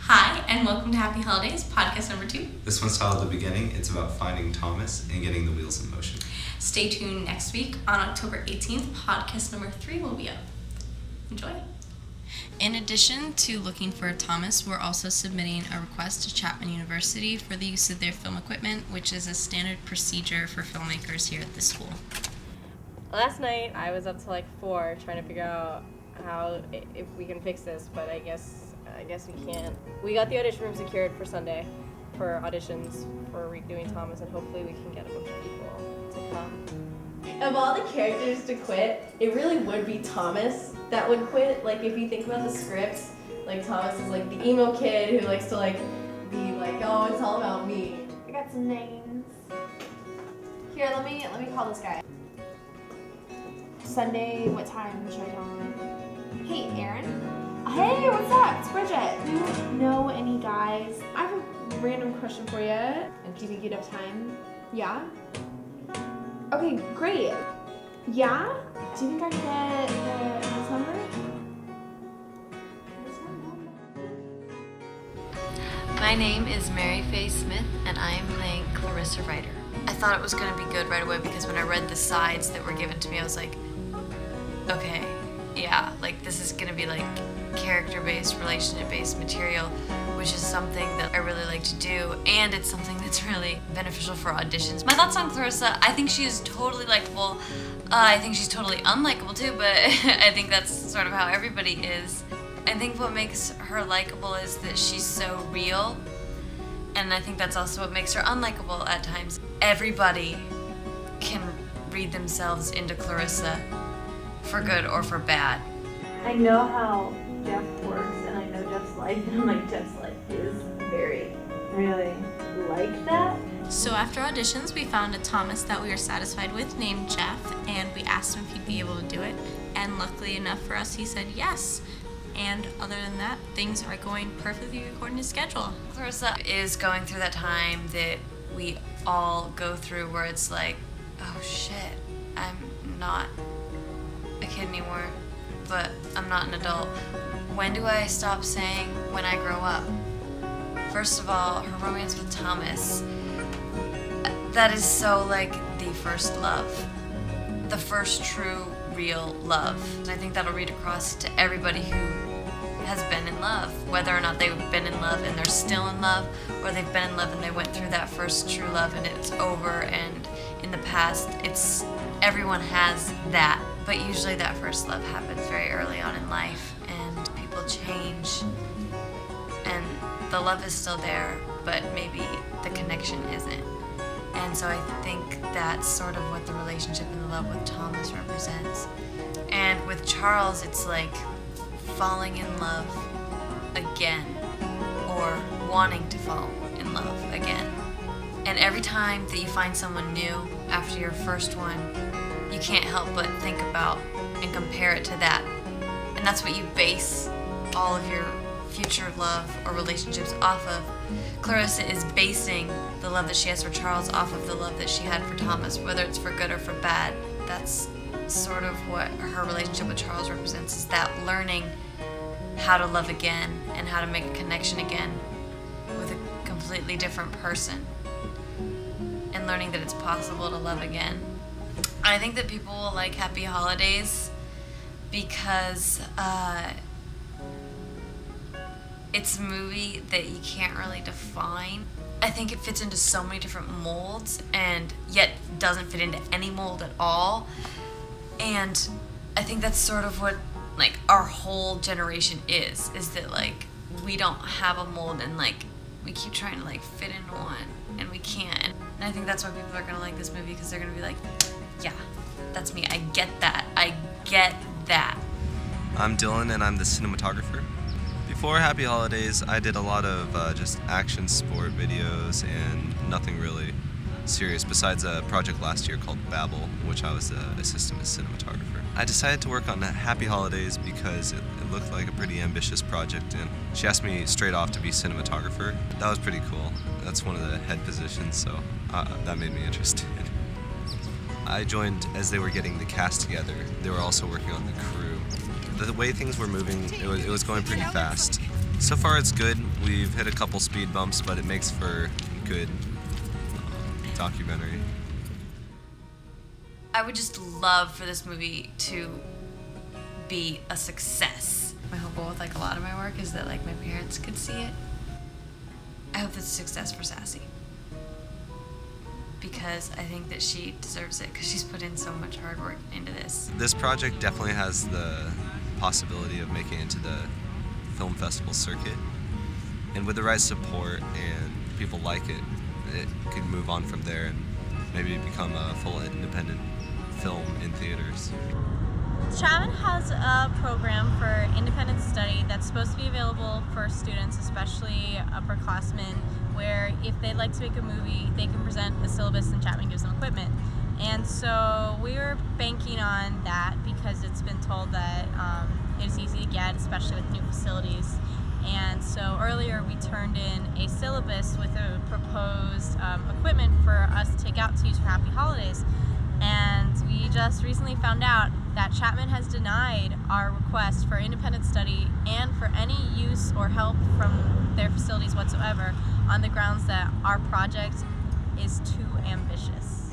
Hi, and welcome to Happy Holidays, podcast number 2. This one's titled The Beginning. It's about finding Thomas and getting the wheels in motion. Stay tuned next week on October 18th. Podcast number 3 will be up. Enjoy. In addition to looking for Thomas, we're also submitting a request to Chapman University for the use of their film equipment, which is a standard procedure for filmmakers here at the school. Last night, I was up till like 4 trying to figure out if we can fix this, but I guess we can't. We got the audition room secured for Sunday for auditions for redoing Thomas, and hopefully we can get a bunch of people to come. Of all the characters to quit, it really would be Thomas that would quit. Like, if you think about the scripts, like, Thomas is like the emo kid who likes to like be like, oh, it's all about me. I got some names. Here, let me call this guy. Sunday, what time should I tell him? Hey, Aaron. Hey, what's up? It's Bridget. Do you know any guys? I have a random question for you. And do you think you'd have time? Yeah? Okay, great. Yeah? Do you think I can get his number? My name is Mary Faye Smith, and I am playing Clarissa Ryder. I thought it was going to be good right away because when I read the sides that were given to me, I was like, okay, yeah, like this is going to be like character-based, relationship-based material, which is something that I really like to do, and it's something that's really beneficial for auditions. My thoughts on Clarissa: I think she is totally likable. I think she's totally unlikable too, but I think that's sort of how everybody is. I think what makes her likable is that she's so real, and I think that's also what makes her unlikable at times. Everybody can read themselves into Clarissa, for good or for bad. I know how Jeff works, and I know Jeff's life, and I'm like, Jeff's life is very, really like that. So after auditions, we found a Thomas that we were satisfied with named Jeff, and we asked him if he'd be able to do it. And luckily enough for us, he said yes. And other than that, things are going perfectly according to schedule. Clarissa is going through that time that we all go through where it's like, oh shit, I'm not a kid anymore, but I'm not an adult. When do I stop saying when I grow up? First of all, her romance with Thomas, that is so like the first love, the first true, real love. And I think that'll read across to everybody who has been in love, whether or not they've been in love and they're still in love, or they've been in love and they went through that first true love and it's over and in the past. Everyone has that, but usually that first love happens very early on in life and people change and the love is still there, but maybe the connection isn't. And so I think that's sort of what the relationship and the love with Thomas represents. And with Charles, it's like falling in love again, or wanting to fall in love again. And every time that you find someone new after your first one, you can't help but think about and compare it to that. And that's what you base all of your future love or relationships off of. Clarissa is basing the love that she has for Charles off of the love that she had for Thomas, whether it's for good or for bad. That's sort of what her relationship with Charles represents, is that learning how to love again and how to make a connection again with a completely different person, and learning that it's possible to love again. I think that people will like Happy Holidays because it's a movie that you can't really define. I think it fits into so many different molds and yet doesn't fit into any mold at all. And I think that's sort of what like our whole generation is that like we don't have a mold and like we keep trying to like fit into one and we can't. And I think that's why people are gonna like this movie, because they're gonna be like, yeah, that's me, I get that. I'm Dylan, and I'm the cinematographer. Before Happy Holidays, I did a lot of just action sport videos and nothing really serious besides a project last year called Babel, which I was the assistant cinematographer. I decided to work on Happy Holidays because it looked like a pretty ambitious project, and she asked me straight off to be cinematographer. That was pretty cool. That's one of the head positions, so that made me interested. I joined as they were getting the cast together. They were also working on the crew. The way things were moving, it was going pretty fast. So far it's good. We've hit a couple speed bumps, but it makes for good documentary. I would just love for this movie to be a success. My whole goal with like a lot of my work is that like my parents could see it. I hope it's a success for Sassy, because I think that she deserves it because she's put in so much hard work into this. This project definitely has the possibility of making it into the film festival circuit, and with the right support and people like it, it could move on from there and maybe become a full independent film in theaters. Chapman has a program for independent study that's supposed to be available for students, especially upperclassmen, where if they'd like to make a movie, they can present a syllabus and Chapman gives them equipment. And so we were banking on that because it's been told that it's easy to get, especially with new facilities. And so earlier we turned in a syllabus with a proposed equipment for us to take out to use for Happy Holidays. And we just recently found out that Chapman has denied our request for independent study and for any use or help from their facilities whatsoever on the grounds that our project is too ambitious.